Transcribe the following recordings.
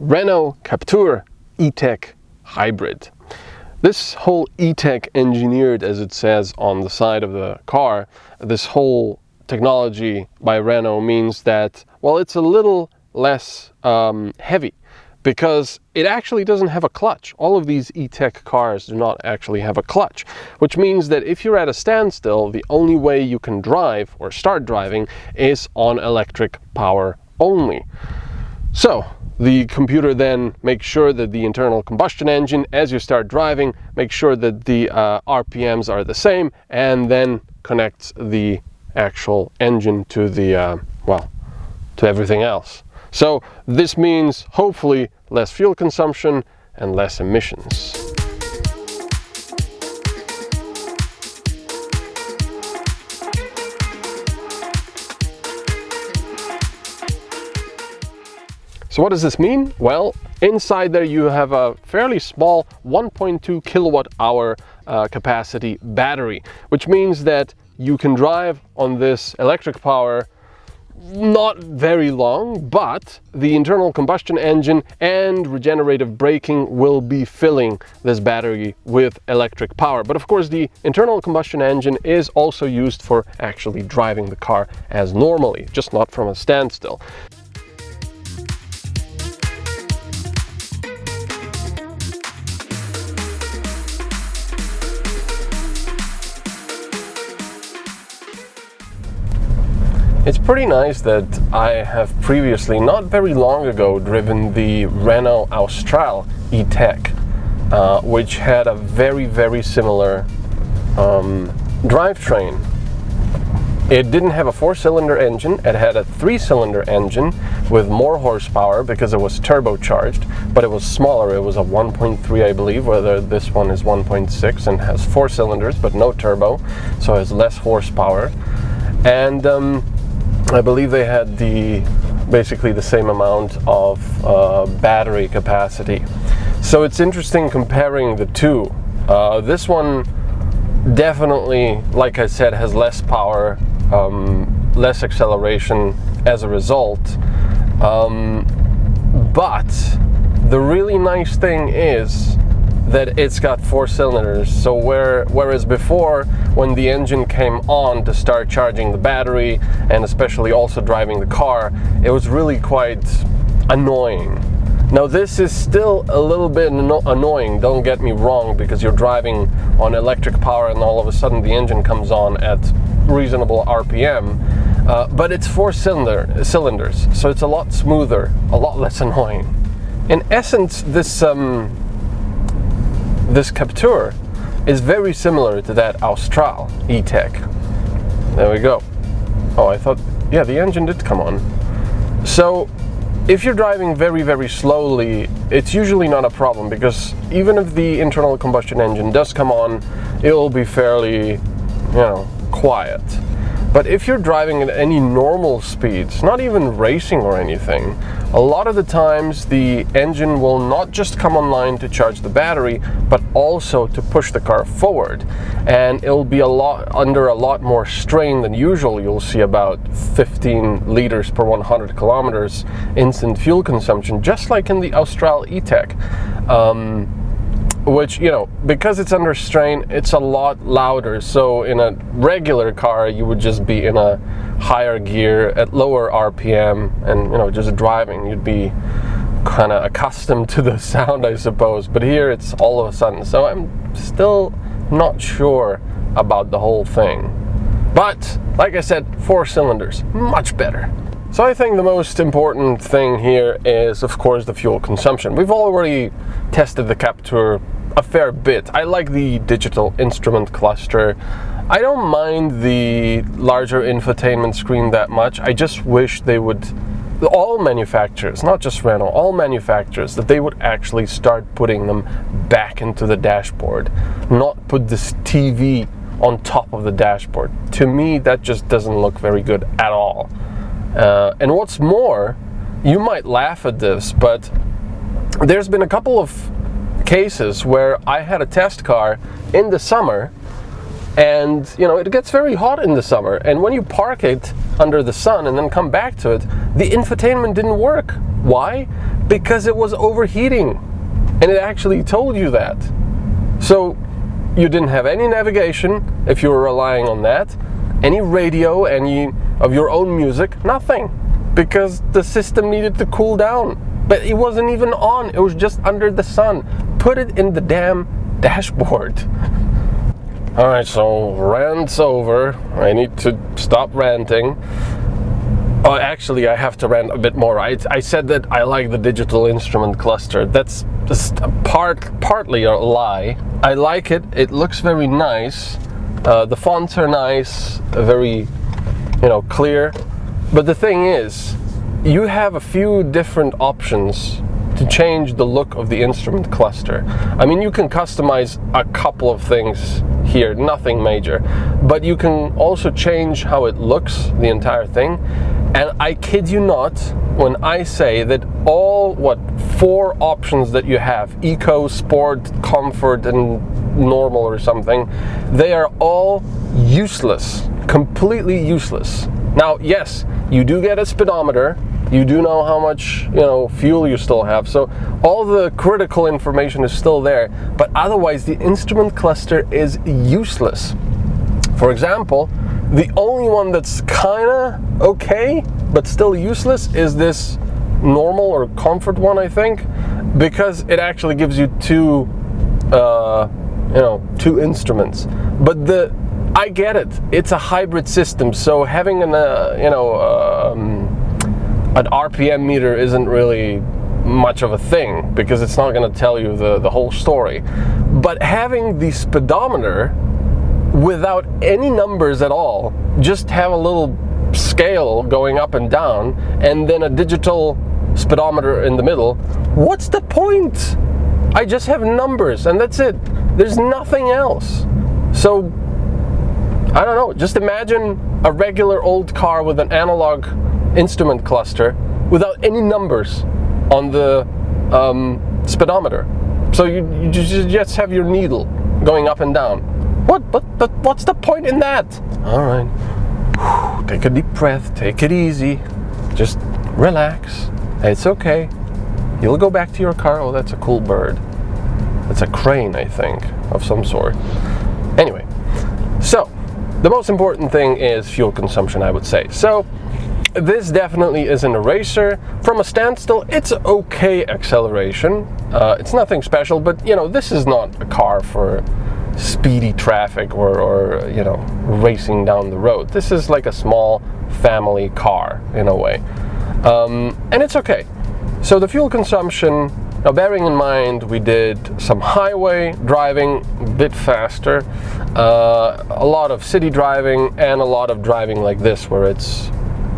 Renault Captur E-Tech hybrid. This whole E-Tech engineered, as it says on the side of the car, this whole technology by Renault means that, well, it's a little less heavy because it actually doesn't have a clutch. All of these E-Tech cars do not actually have a clutch, which means that if you're at a standstill, the only way you can drive or start driving is on electric power only. So the computer then makes sure that the internal combustion engine, as you start driving, makes sure that the RPMs are the same, and then connects the actual engine to the, to everything else. So this means hopefully less fuel consumption and less emissions. So what does this mean? Well, inside there you have a fairly small 1.2 kilowatt hour capacity battery, which means that you can drive on this electric power not very long, but the internal combustion engine and regenerative braking will be filling this battery with electric power. But of course, the internal combustion engine is also used for actually driving the car as normally, just not from a standstill. It's pretty nice that I have previously, not very long ago, driven the Renault Austral E-Tech, which had a very similar drivetrain. It didn't have a 4-cylinder engine, it had a 3-cylinder engine with more horsepower because it was turbocharged, but it was smaller. It was a 1.3, I believe, whether this one is 1.6 and has 4 cylinders but no turbo, so it has less horsepower. And I believe they had basically the same amount of battery capacity. So it's interesting comparing the two. This one definitely, like I said, has less power, less acceleration as a result. But the really nice thing is that it's got 4 cylinders. So whereas before, when the engine came on to start charging the battery and especially also driving the car, it was really quite annoying. Now this is still a little bit annoying, don't get me wrong, because you're driving on electric power and all of a sudden the engine comes on at reasonable RPM, but it's 4 cylinders, so it's a lot smoother, a lot less annoying. In essence, this Captur is very similar to that Austral E-Tech. There we go. Oh, I thought, yeah, the engine did come on. So if you're driving very slowly, it's usually not a problem, because even if the internal combustion engine does come on, it'll be fairly, quiet. But if you're driving at any normal speeds, not even racing or anything, a lot of the times the engine will not just come online to charge the battery, but also to push the car forward. And it'll be under a lot more strain than usual. You'll see about 15 liters per 100 kilometers instant fuel consumption, just like in the Austral E-Tech. Which, because it's under strain, it's a lot louder. So in a regular car, you would just be in a higher gear at lower RPM and, just driving. You'd be kind of accustomed to the sound, I suppose. But here it's all of a sudden. So I'm still not sure about the whole thing. But, like I said, 4 cylinders, much better. So I think the most important thing here is, of course, the fuel consumption. We've already tested the Captur a fair bit. I like the digital instrument cluster. I don't mind the larger infotainment screen that much. I just wish they would, all manufacturers, not just Renault, all manufacturers, that they would actually start putting them back into the dashboard, not put this TV on top of the dashboard. To me, that just doesn't look very good at all. And what's more, you might laugh at this, but there's been a couple of cases where I had a test car in the summer, and it gets very hot in the summer, and when you park it under the sun and then come back to it, the infotainment didn't work. Why? because it was overheating, and it actually told you that. So you didn't have any navigation if you were relying on that, any radio, any of your own music, nothing, because the system needed to cool down. But it wasn't even on, it was just under the sun. Put it in the damn dashboard. Alright, so rant's over. I need to stop ranting. Oh, actually, I have to rant a bit more. I said that I like the digital instrument cluster. That's just partly a lie. I like it. It looks very nice. The fonts are nice, very, clear. But the thing is, you have a few different options to change the look of the instrument cluster. I mean, you can customize a couple of things here, nothing major, but you can also change how it looks, the entire thing. And I kid you not when I say that all, 4 options that you have, eco, sport, comfort, and normal or something, they are all useless, completely useless. Now, yes, you do get a speedometer, you do know how much, fuel you still have, so all the critical information is still there, but otherwise the instrument cluster is useless. For example, the only one that's kinda okay, but still useless is this normal or comfort one, I think, because it actually gives you two instruments. But I get it, it's a hybrid system, so having an RPM meter isn't really much of a thing, because it's not going to tell you the whole story. But having the speedometer without any numbers at all, just have a little scale going up and down, and then a digital speedometer in the middle, what's the point? I just have numbers and that's it. There's nothing else. So I don't know, just imagine a regular old car with an analog instrument cluster without any numbers on the speedometer. So you just have your needle going up and down. What's the point in that? All right, take a deep breath, take it easy, just relax. It's okay. You'll go back to your car. Oh, that's a cool bird. It's a crane, I think, of some sort. Anyway, so the most important thing is fuel consumption, I would say. So this definitely isn't a racer. From a standstill, it's okay acceleration. It's nothing special, but this is not a car for speedy traffic or racing down the road. This is like a small family car in a way, and it's okay. So the fuel consumption, now bearing in mind we did some highway driving, a bit faster, a lot of city driving, and a lot of driving like this where it's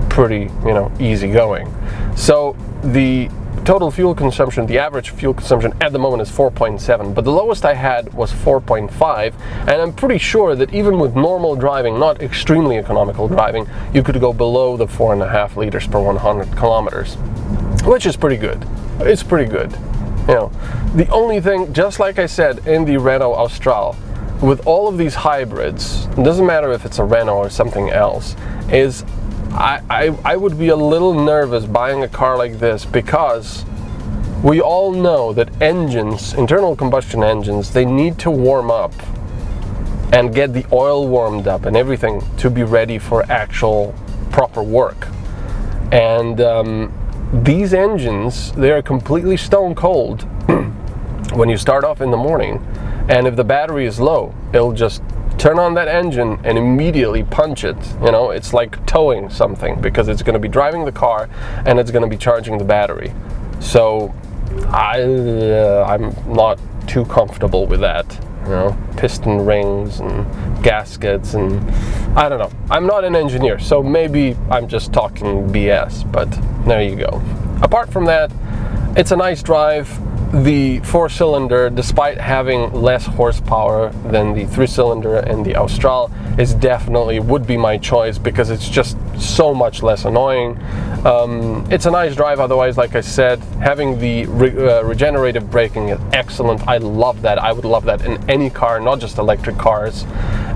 pretty easy going. So the total fuel consumption, the average fuel consumption at the moment is 4.7, but the lowest I had was 4.5, and I'm pretty sure that even with normal driving, not extremely economical driving, you could go below the 4.5 liters per 100 kilometers, which is pretty good. It's pretty good. The only thing, just like I said in the Renault Austral, with all of these hybrids, it doesn't matter if it's a Renault or something else, is I would be a little nervous buying a car like this, because we all know that engines, internal combustion engines, they need to warm up and get the oil warmed up and everything to be ready for actual proper work. And these engines, they are completely stone cold when you start off in the morning, and if the battery is low, it'll just turn on that engine and immediately punch it. It's like towing something, because it's going to be driving the car and it's going to be charging the battery. So I'm not too comfortable with that. Piston rings and gaskets, and I don't know. I'm not an engineer, so maybe I'm just talking BS, but there you go. Apart from that, it's a nice drive. The 4-cylinder, despite having less horsepower than the 3-cylinder and the Austral, would be my choice, because it's just so much less annoying. It's a nice drive otherwise, like I said. Having the regenerative braking is excellent. I love that. I would love that in any car, not just electric cars.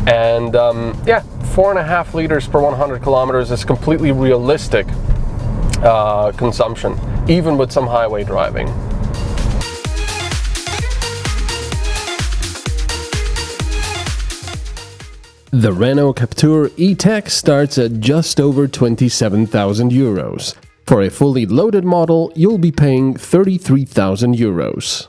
And 4.5 liters per 100 kilometers is completely realistic consumption. even with some highway driving. The Renault Captur E-Tech starts at just over 27,000 euros. For a fully loaded model, you'll be paying 33,000 euros.